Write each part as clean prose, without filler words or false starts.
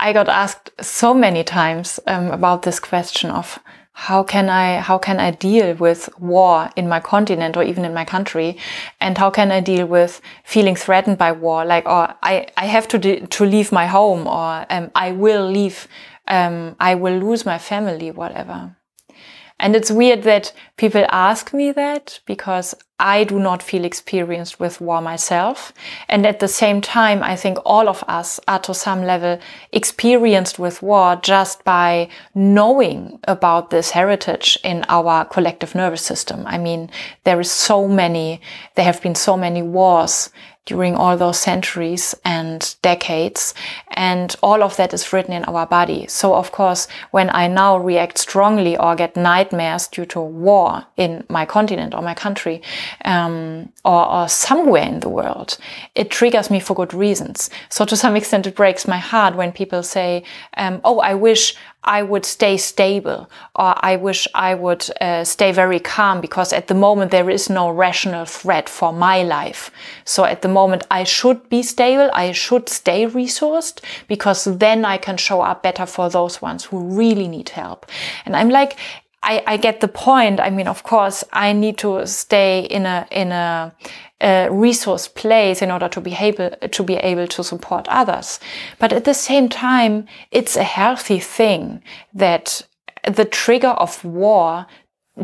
I got asked so many times about this question of how can I deal with war in my continent or even in my country, and how can I deal with feeling threatened by war, like, or I have to leave my home, or I will leave, I will lose my family, whatever. And it's weird that people ask me that, because I do not feel experienced with war myself. And at the same time, I think all of us are to some level experienced with war just by knowing about this heritage in our collective nervous system. I mean, there have been so many wars during all those centuries and decades, and all of that is written in our body. So of course, when I now react strongly or get nightmares due to war in my continent or my country, or somewhere in the world, it triggers me for good reasons. So to some extent, it breaks my heart when people say, oh, I wish I would stay stable, or I wish I would stay very calm, because at the moment there is no rational threat for my life. So at the moment I should be stable, I should stay resourced, because then I can show up better for those ones who really need help. And I'm like, I get the point. I mean, of course, I need to stay in a resource place in order to be able to support others. But at the same time, it's a healthy thing that the trigger of war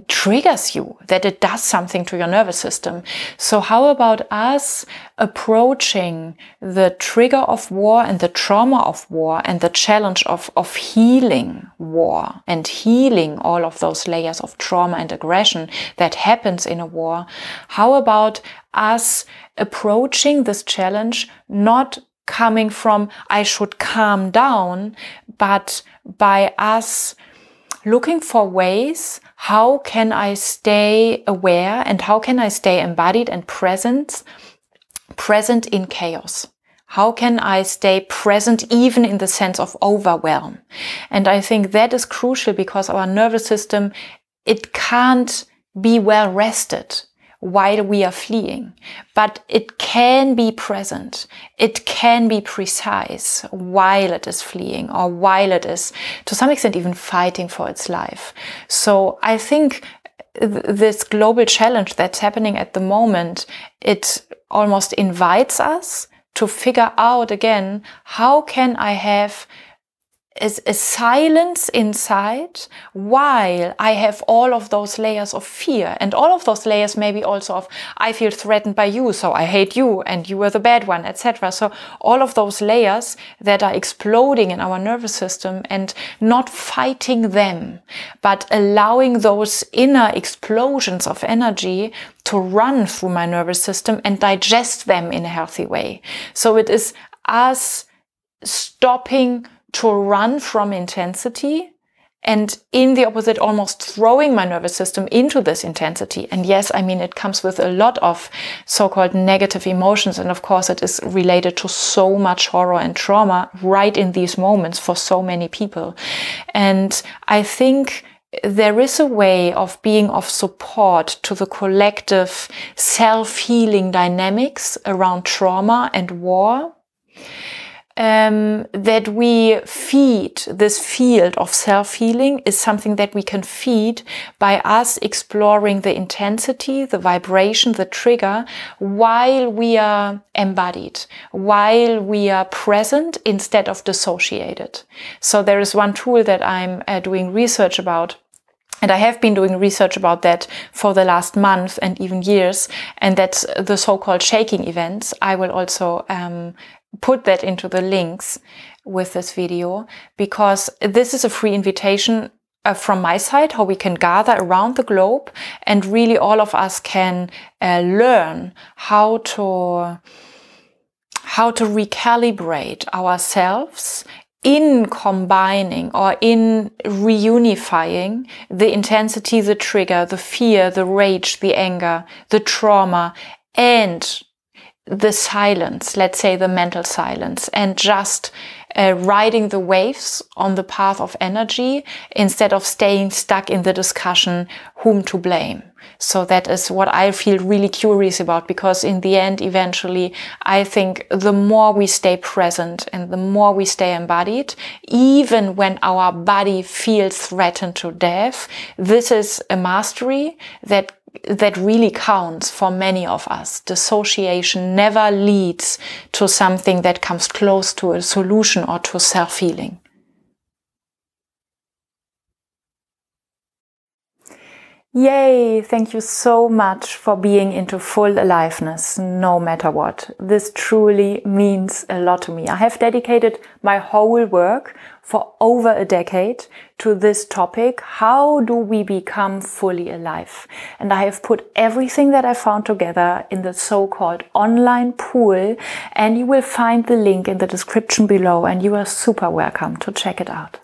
triggers you, that it does something to your nervous system. So how about us approaching the trigger of war and the trauma of war and the challenge of healing war and healing all of those layers of trauma and aggression that happens in a war? How about us approaching this challenge not coming from I should calm down, but by us looking for ways, how can I stay aware and how can I stay embodied and present in chaos? How can I stay present even in the sense of overwhelm? And I think that is crucial, because our nervous system, it can't be well rested while we are fleeing, but it can be present. It can be precise while it is fleeing, or while it is to some extent even fighting for its life. So I think this global challenge that's happening at the moment, it almost invites us to figure out again, how can I have a silence inside while I have all of those layers of fear, and all of those layers maybe also of I feel threatened by you, so I hate you and you are the bad one, etc. So all of those layers that are exploding in our nervous system, and not fighting them, but allowing those inner explosions of energy to run through my nervous system and digest them in a healthy way. So it is us stopping to run from intensity, and in the opposite, almost throwing my nervous system into this intensity. And yes, I mean, it comes with a lot of so-called negative emotions. And of course, it is related to so much horror and trauma right in these moments for so many people. And I think there is a way of being of support to the collective self-healing dynamics around trauma and war. That we feed this field of self-healing is something that we can feed by us exploring the intensity, the vibration, the trigger, while we are embodied, while we are present instead of dissociated. So there is one tool that I'm doing research about, and I have been doing research about that for the last month and even years, and that's the so-called shaking events. I will also put that into the links with this video, because this is a free invitation from my side, how we can gather around the globe and really all of us can learn how to recalibrate ourselves in combining or in reunifying the intensity, the trigger, the fear, the rage, the anger, the trauma, and the silence, let's say the mental silence, and just riding the waves on the path of energy instead of staying stuck in the discussion whom to blame. So that is what I feel really curious about, because in the end, eventually, I think the more we stay present and the more we stay embodied, even when our body feels threatened to death, this is a mastery that really counts for many of us. Dissociation never leads to something that comes close to a solution or to self-healing. Yay! Thank you so much for being into full aliveness, no matter what. This truly means a lot to me. I have dedicated my whole work for over a decade to this topic. How do we become fully alive? And I have put everything that I found together in the so-called online pool, and you will find the link in the description below, and you are super welcome to check it out.